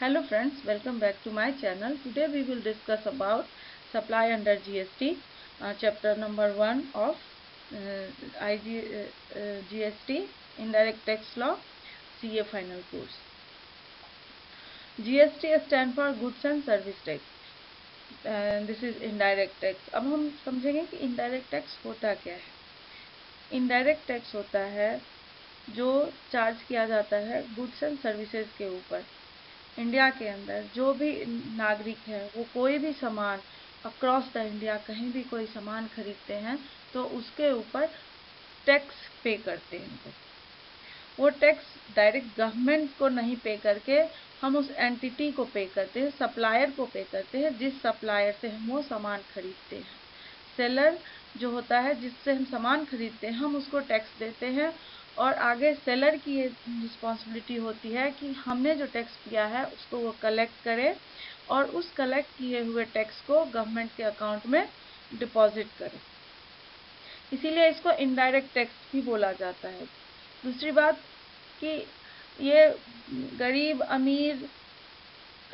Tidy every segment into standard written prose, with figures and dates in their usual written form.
Hello friends, welcome back to my channel. Today we will discuss about supply under GST, chapter number 1 of GST, Indirect Tax Law, CA Final Course. GST stand for Goods and Service Tax. This is indirect tax. अब हम समझेंगे कि indirect tax होता क्या है. Indirect tax होता है जो चार्ज किया जाता है गुड्स एंड सर्विसेज के ऊपर. इंडिया के अंदर जो भी नागरिक है वो कोई भी सामान अक्रॉस द इंडिया कहीं भी कोई सामान खरीदते हैं तो उसके ऊपर टैक्स पे करते हैं. वो टैक्स डायरेक्ट गवर्नमेंट को नहीं पे करके हम उस एंटिटी को पे करते हैं, सप्लायर को पे करते हैं जिस सप्लायर से हम वो सामान खरीदते हैं. सेलर जो होता है जिससे हम सामान खरीदते हैं हम उसको टैक्स देते हैं और आगे सेलर की ये रिस्पॉन्सिबिलिटी होती है कि हमने जो टैक्स किया है उसको वो कलेक्ट करे और उस कलेक्ट किए हुए टैक्स को गवर्नमेंट के अकाउंट में डिपॉजिट करे. इसीलिए इसको इनडायरेक्ट टैक्स भी बोला जाता है. दूसरी बात कि ये गरीब अमीर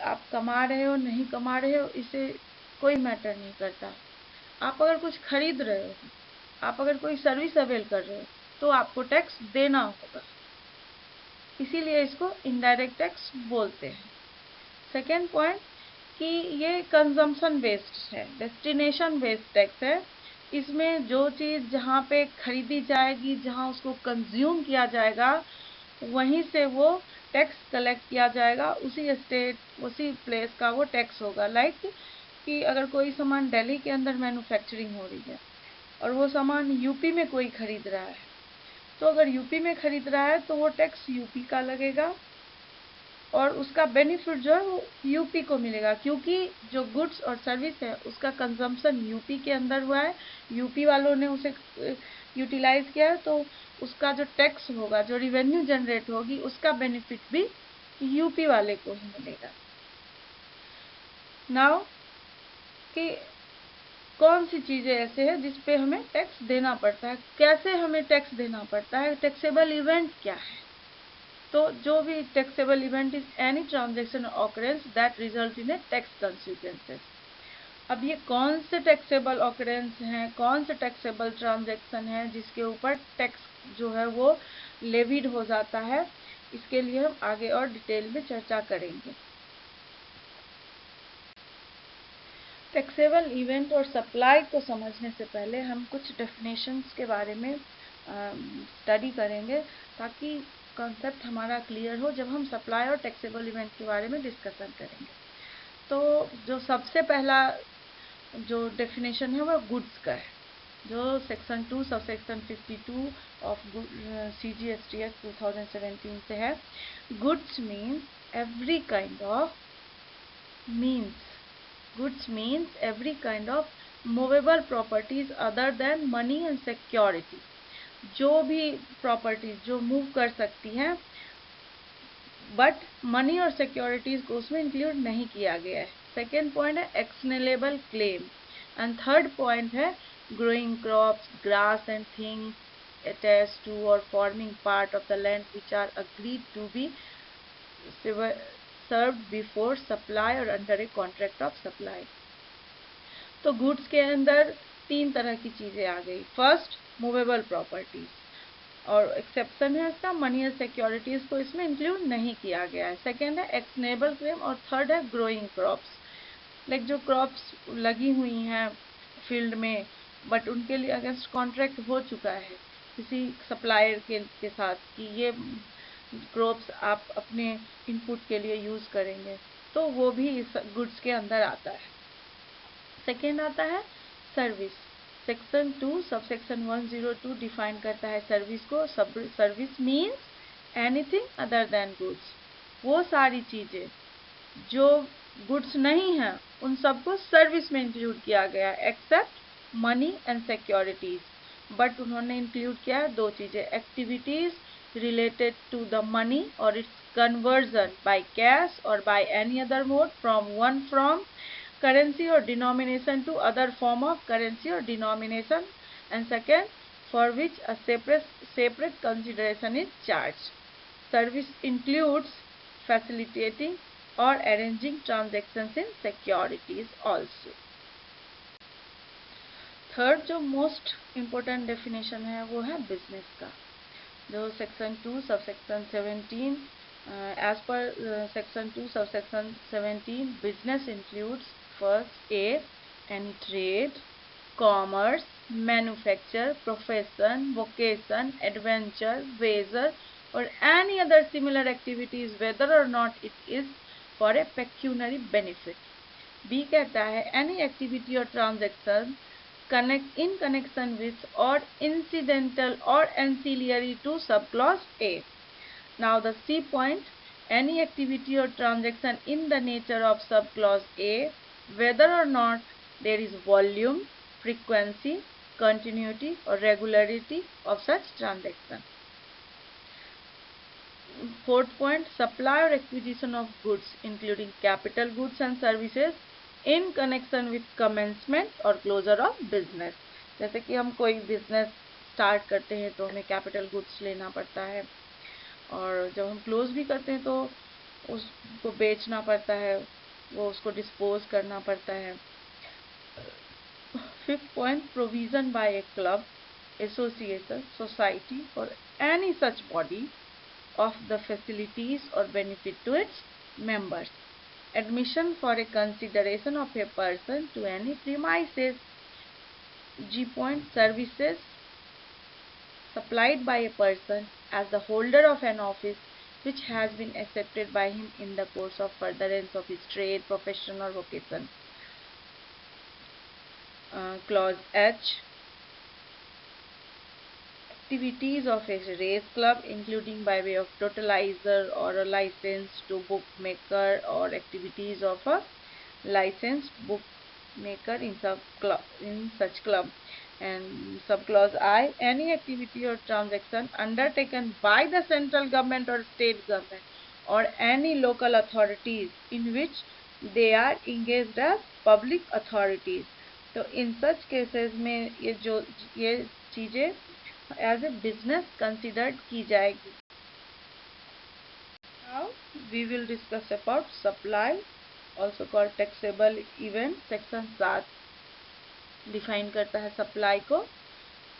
आप कमा रहे हो नहीं कमा रहे हो इसे कोई मैटर नहीं करता. आप अगर कुछ खरीद रहे हो, आप अगर कोई सर्विस अवेल कर रहे हो तो आपको टैक्स देना होगा. इसीलिए इसको इनडायरेक्ट टैक्स बोलते हैं. सेकेंड पॉइंट कि ये कंजम्पशन बेस्ड है, डेस्टिनेशन बेस्ड टैक्स है. इसमें जो चीज़ जहाँ पे खरीदी जाएगी, जहाँ उसको कंज्यूम किया जाएगा वहीं से वो टैक्स कलेक्ट किया जाएगा, उसी स्टेट उसी प्लेस का वो टैक्स होगा. लाइक कि अगर कोई सामान दिल्ली के अंदर मैन्युफैक्चरिंग हो रही है और वो सामान यूपी में कोई खरीद रहा है तो अगर यूपी में खरीद रहा है तो वो टैक्स यूपी का लगेगा और उसका बेनिफिट जो है वो यूपी को मिलेगा क्योंकि जो गुड्स और सर्विस है उसका कंजम्पशन यूपी के अंदर हुआ है, यूपी वालों ने उसे यूटिलाइज किया है तो उसका जो टैक्स होगा, जो रिवेन्यू जनरेट होगी उसका बेनिफिट भी यूपी वाले को ही मिलेगा. नाउ कि कौन सी चीज़ें ऐसे हैं जिस पे हमें टैक्स देना पड़ता है, कैसे हमें टैक्स देना पड़ता है, टैक्सेबल इवेंट क्या है. तो जो भी taxable event is any transaction occurrence that result in A tax consequences. अब ये कौन से टैक्सेबल ऑकरेंस हैं, कौन से टैक्सेबल ट्रांजैक्शन हैं जिसके ऊपर टैक्स जो है वो लेविड हो जाता है, इसके लिए हम आगे और डिटेल में चर्चा करेंगे. टैक्सेबल इवेंट और सप्लाई को समझने से पहले हम कुछ डेफिनेशंस के बारे में स्टडी करेंगे ताकि कॉन्सेप्ट हमारा क्लियर हो जब हम सप्लाई और टैक्सेबल इवेंट के बारे में डिस्कशन करेंगे. तो जो सबसे पहला जो डेफिनेशन है वो गुड्स का है, जो section 2 sub section 52 of CGSTS 2017 से है. Goods means every kind of goods means every kind of movable properties other than money and security. जो भी प्रॉपर्टीज जो मूव कर सकती हैं बट मनी और सिक्योरिटीज को उसमें इंक्लूड नहीं किया गया है. सेकेंड पॉइंट है actionable claim and third point है growing crops, grass and things attached to or forming part of the land which are agreed to be served before supply और under a contract of supply. तो goods के अंदर तीन तरह की चीज़ें आ गई. फर्स्ट मूवेबल प्रॉपर्टीज और एक्सेप्शन है इसका, मनी और सिक्योरिटीज को इसमें इंक्लूड नहीं किया गया है. सेकेंड है एक्शनेबल क्लेम और थर्ड है ग्रोइंग क्रॉप्स. लाइक जो क्रॉप्स लगी हुई हैं फील्ड में बट उनके लिए अगेंस्ट कॉन्ट्रैक्ट हो चुका है किसी सप्लायर के साथ कि ये क्रॉप्स आप अपने इनपुट के लिए यूज़ करेंगे तो वो भी इस गुड्स के अंदर आता है. सेकेंड आता है service. Section 2 sub section 102 define करता है सर्विस को. Service means anything other than goods. वो सारी चीज़ें जो गुड्स नहीं हैं उन सबको सर्विस में इंक्लूड किया गया है except money and securities. But उन्होंने इंक्लूड किया है दो चीज़ें, activities related to the money or its conversion by cash or by any other mode from currency or denomination to other form of currency or denomination, and second for which a separate consideration is charged. Service includes facilitating or arranging transactions in securities also. Third जो most important definition है वो है business का, जो section 2 sub section 17 as per section 2 subsection 17 business includes first A any trade, commerce, manufacture, profession, vocation, adventure, leisure or any other similar activities whether or not it is for a pecuniary benefit. B कहता है any activity or transaction in connection with or incidental or ancillary to subclause A. Now the C point, any activity or transaction in the nature of subclause A, whether or not there is volume, frequency, continuity or regularity of such transaction. Fourth point, supply or acquisition of goods including capital goods and services in connection with commencement or closure of business. जैसे कि हम कोई business start करते हैं तो हमें capital goods लेना पड़ता है, और जब हम क्लोज भी करते हैं तो उसको बेचना पड़ता है, वो उसको डिस्पोज करना पड़ता है. Fifth point, provision bye a club, association, society और any such body of the facilities or benefit to its members. Admission for a consideration of a person to any premises. G point, services supplied by a person as the holder of an office which has been accepted by him in the course of furtherance of his trade, profession or vocation. Clause H, activities of a race club including by way of totalizer or a licensed to bookmaker or activities of a licensed bookmaker in such club. And subclause I, any activity or transaction undertaken by the central government or state government or any local authorities in which they are engaged as public authorities. तो in such cases में ये चीजें as a business considered की जाएगी. Now we will discuss about supply, also called taxable event. Section 7 define करता है supply को,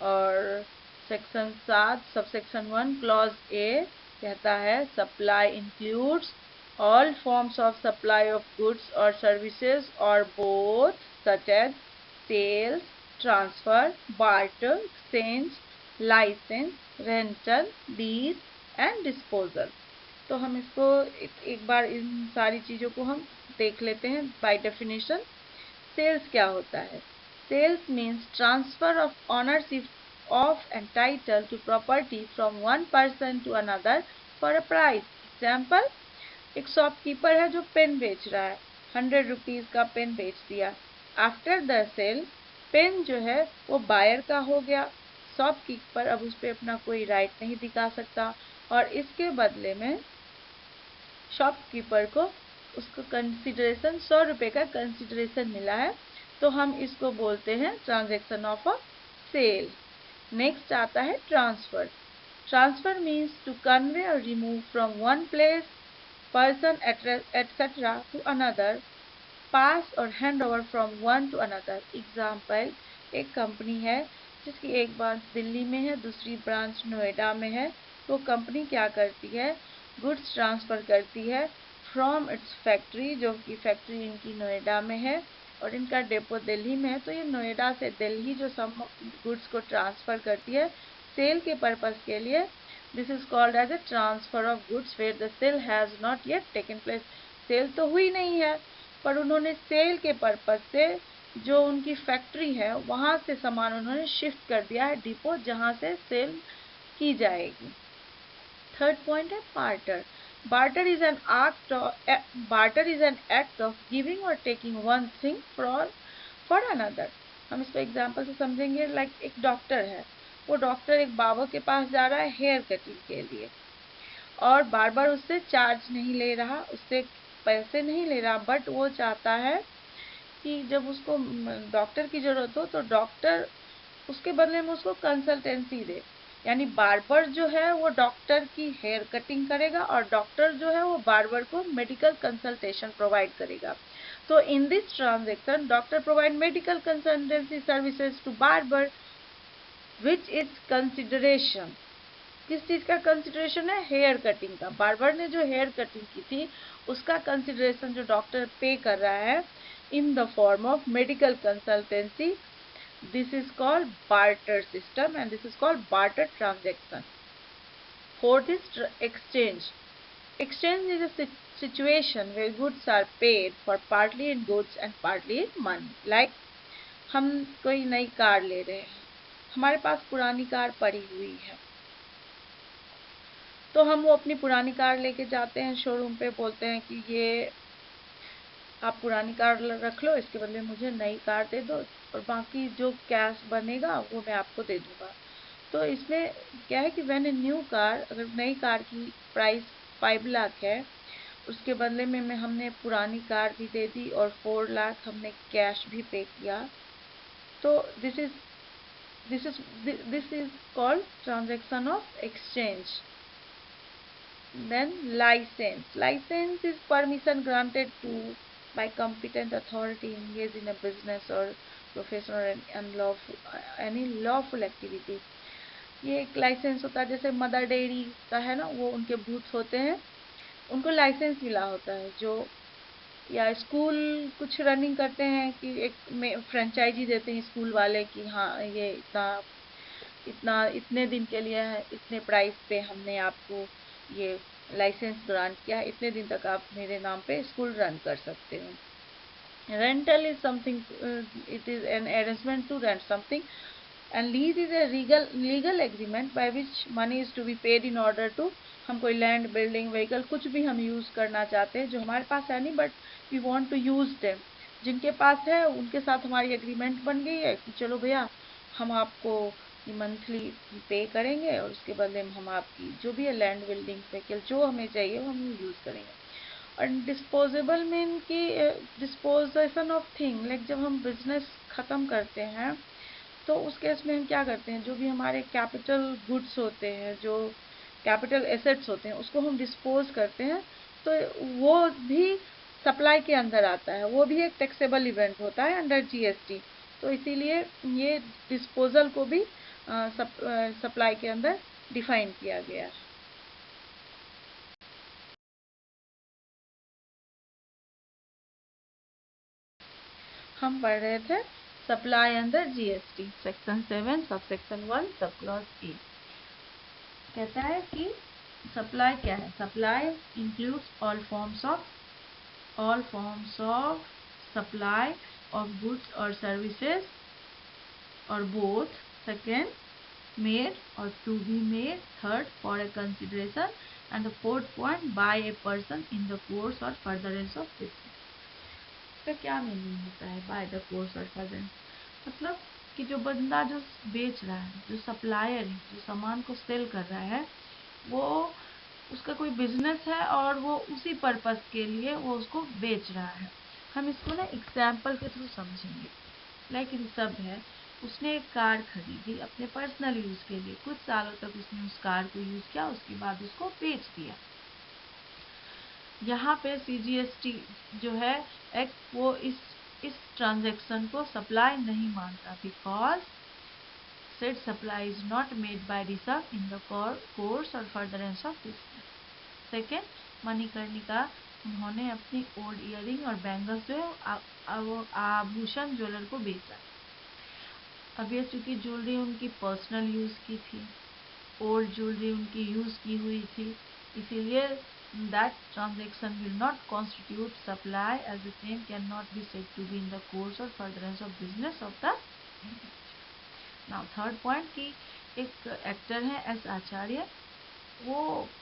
और सेक्शन 7 सबसेक्शन 1 क्लॉज ए कहता है supply includes all forms of supply of goods or services or both such as sales, transfer, barter, exchange, licence, rental, lease and disposal. तो हम इसको एक बार इन सारी चीज़ों को हम देख लेते हैं बाय डेफिनेशन. सेल्स क्या होता है? Sales means transfer of ownership of and title to property from one person to another for a price. Example, एक शॉपकीपर है जो पेन बेच रहा है, 100 रुपीज़ का पेन बेच दिया. आफ्टर द सेल पेन जो है वो बायर का हो गया. शॉपकीपर अब उस पर अपना कोई राइट नहीं दिखा सकता, और इसके बदले में शॉपकीपर को उसको कंसिडरेशन 100 रुपये का कंसिडरेशन मिला है, तो हम इसको बोलते हैं transaction of a sale. Next आता है transfer. Transfer means to convey or remove from one place, person etcetera to another, pass or hand over from one to another. Example, एक कंपनी है जिसकी एक ब्रांच दिल्ली में है, दूसरी ब्रांच नोएडा में है. तो कंपनी क्या करती है? गुड्स ट्रांसफ़र करती है फ्रॉम इट्स फैक्ट्री, जो कि फैक्ट्री इनकी नोएडा में है और इनका डेपो दिल्ली में है. तो ये नोएडा से दिल्ली जो सब गुड्स को ट्रांसफ़र करती है सेल के पर्पज़ के लिए, this is called as a transfer of goods where the sale has not yet taken place. Sale तो हुई नहीं है, पर उन्होंने सेल के पर्पज़ से जो उनकी फैक्ट्री है वहाँ से सामान उन्होंने शिफ्ट कर दिया है डिपो, जहाँ से सेल की जाएगी. थर्ड पॉइंट है barter. Barter is an act of giving or taking one thing for another. हम इसको एग्जांपल से समझेंगे. लाइक एक डॉक्टर है, वो डॉक्टर एक बाबा के पास जा रहा है हेयर कटिंग के लिए, और बार बार उससे चार्ज नहीं ले रहा, उससे पैसे नहीं ले रहा, बट वो चाहता है कि जब उसको डॉक्टर की ज़रूरत हो तो डॉक्टर उसके बदले में उसको कंसल्टेंसी दे. यानी बार्बर जो है वो डॉक्टर की हेयर कटिंग करेगा और डॉक्टर जो है वो बार्बर को मेडिकल कंसल्टेशन प्रोवाइड करेगा. तो in this transaction doctor provide medical consultancy services to barber which is consideration. किस चीज का कंसिडरेशन है? हेयर कटिंग का. बार्बर ने जो हेयर कटिंग की थी उसका कंसिडरेशन जो डॉक्टर पे कर रहा है in the form of medical consultancy. This is called barter system and this is called barter transaction. Fourth is exchange. Exchange is a situation where goods are paid for partly in goods and partly in money. Like हम कोई नई car ले रहे हैं, हमारे पास पुरानी car पड़ी हुई है, तो हम वो अपनी पुरानी कार लेके जाते हैं शोरूम पे, बोलते हैं कि ये आप पुरानी कार रख लो, इसके बदले मुझे नई कार दे दो और बाकी जो कैश बनेगा वो मैं आपको दे दूंगा. तो इसमें क्या है कि व्हेन ए न्यू कार, अगर नई कार की प्राइस 5 लाख है, उसके बदले में हमने पुरानी कार भी दे दी और 4 लाख हमने कैश भी पे किया. तो this is called transaction of exchange. Then license. License is permission granted to by competent authority engaged in a business or profession or any lawful activity. ये एक लाइसेंस होता है. जैसे मदर डेयरी का है ना, वो उनके बूथ्स होते हैं, उनको लाइसेंस मिला होता है. जो या स्कूल कुछ रनिंग करते हैं कि एक में फ्रेंचाइजी देते हैं स्कूल वाले कि हाँ ये इतना इतना इतने दिन के लिए है, इतने प्राइस पे हमने आपको ये लाइसेंस ग्रांट किया है, इतने दिन तक आप मेरे नाम पे स्कूल रन कर सकते हो. Rental is something, it is an arrangement to rent something and lease is a legal agreement by which money is to be paid in order to. हम कोई लैंड, बिल्डिंग, व्हीकल कुछ भी हम use करना चाहते हैं जो हमारे पास है नहीं but we want to use them. जिनके पास है उनके साथ हमारी एग्रीमेंट बन गई है कि चलो भैया हम आपको मंथली पे करेंगे और उसके बदले में हम आपकी जो भी है लैंड, बिल्डिंग, व्हीकल जो हमें चाहिए वो हम यूज करेंगे. और डिस्पोजेबल मीन की डिस्पोजेशन ऑफ थिंग, लाइक जब हम बिजनेस खत्म करते हैं तो उस केस में हम क्या करते हैं, जो भी हमारे कैपिटल गुड्स होते हैं, जो कैपिटल एसेट्स होते हैं, उसको हम डिस्पोज करते हैं. तो वो भी सप्लाई के अंदर आता है, वो भी एक टैक्सेबल इवेंट होता है अंडर जीएसटी. तो इसीलिए ये डिस्पोजल को भी सप्लाई के अंदर डिफाइन किया गया है. हम पढ़ रहे थे supply under GST section 7 sub section 1 sub clause A. कहता है कि सप्लाई क्या है? Supply includes all forms of supply of goods और सर्विसेज और both. Second, made or to be made. Third, for a consideration. And the fourth point, by a person in the course or furtherance of business. इसका क्या meaning होता है by the course or furtherance? मतलब कि जो बंदा जो बेच रहा है, जो सप्लायर है, जो सामान को सेल कर रहा है, वो उसका कोई बिजनेस है और वो उसी पर्पस के लिए वो उसको बेच रहा है. हम इसको ना एग्जाम्पल के थ्रू समझेंगे. लाइक ऋषभ है, उसने एक कार खरीदी अपने पर्सनल यूज के लिए, कुछ सालों तक उसने उस कार को यूज किया, उसके बाद उसको बेच दिया. यहाँ पे सीजीएसटी जो है एक वो इस ट्रांजैक्शन को सप्लाई नहीं मानता, because said supply is not made by Rishabh in the course or furtherance of business. Second, Manikarnika, उन्होंने अपनी ओल्ड इयरिंग और बैंगल्स जो है आभूषण ज्वेलर को बेचा. अब ये चूंकि ज्वेलरी उनकी पर्सनल यूज की थी, ओल्ड ज्वेलरी उनकी यूज की हुई थी, इसीलिए that transaction will not constitute supply as the same cannot be said to be in the course or furtherance of business of the individual. Now third point कि एक actor है S आचार्य, वो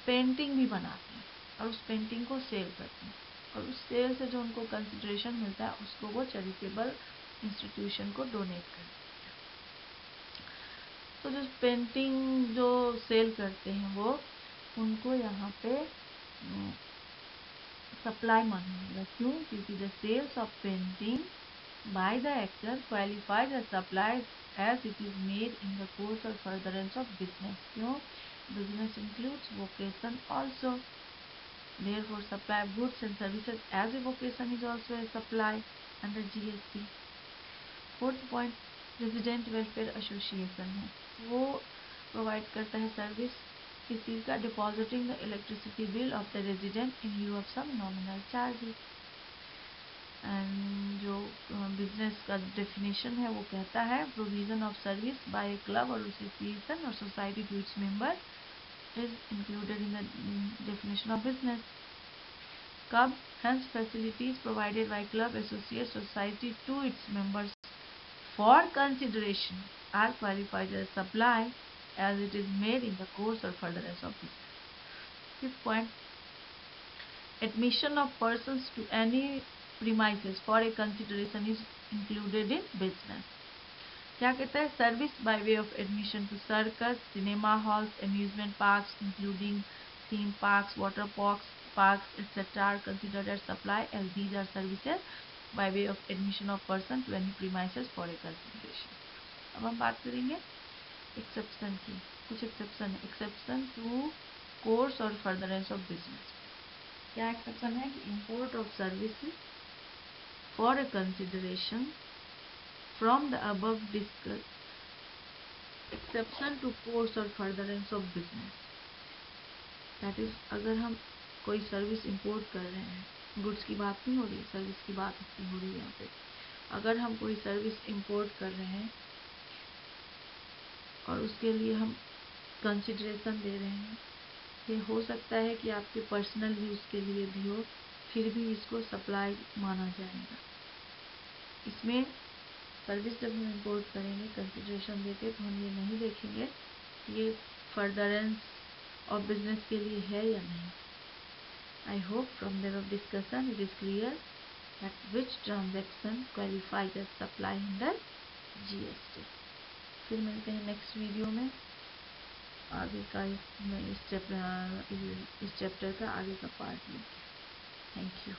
painting भी बनाते हैं और उस पेंटिंग को सेल करते हैं और उस सेल से जो उनको कंसिडरेशन मिलता है उसको वो चैरिटेबल इंस्टीट्यूशन को डोनेट करते हैं. तो जो पेंटिंग जो सेल करते हैं वो उनको यहाँ पे सप्लाई मानेगा. क्यों? क्योंकि the sales of painting by the actor qualified as supply as it is made in the course or furtherance of business. क्यों? Business includes vocation also. Therefore, supply of goods and services as a vocation is also a supply under GST. Fourth point, resident welfare association है, वो provide करता है service किस चीज़ का, depositing the electricity bill of the resident in lieu of some nominal charges. And जो business का definition है वो कहता है provision of service by a club और एसोसिएशन और society to its member is included in the definition of business. कब? hence facilities provided by club, associate, society to its members for consideration are qualified as supply as it is made in the course or furtherance of business. Fifth point, admission of persons to any premises for a consideration is included in business. क्या कहता है? Service by way of admission to circus, cinema halls, amusement parks including theme parks, water parks, etc. are considered as supply as these are services by way of admission of person to any premises for a consideration. अब हम बात करेंगे exception की। कुछ exception है, exception to course or furtherance of business. क्या exception है? कि import of services for a consideration from the above discuss exception to course or furtherance of business. That is, अगर हम कोई सर्विस इंपोर्ट कर रहे हैं, गुड्स की बात नहीं हो रही, सर्विस की बात हो रही है यहाँ पे। अगर हम कोई सर्विस इंपोर्ट कर रहे हैं और उसके लिए हम कंसिडरेशन दे रहे हैं, ये हो सकता है कि आपके पर्सनल यूज़ के लिए भी हो, फिर भी इसको सप्लाई माना जाएगा। इसमें सर्विस जब हम इंपोर्ट करेंगे कंसिडरेशन देके, तो हम ये नहीं देखेंगे कि ये फर्दरेंस और बिजनेस के लिए है या नहीं। I hope from the above discussion it is clear that which transaction qualifies as supply under GST. फिर मिलते हैं नेक्स्ट वीडियो में, आगे का मैं इस चैप्टर का आगे का पार्ट लेके। Thank you.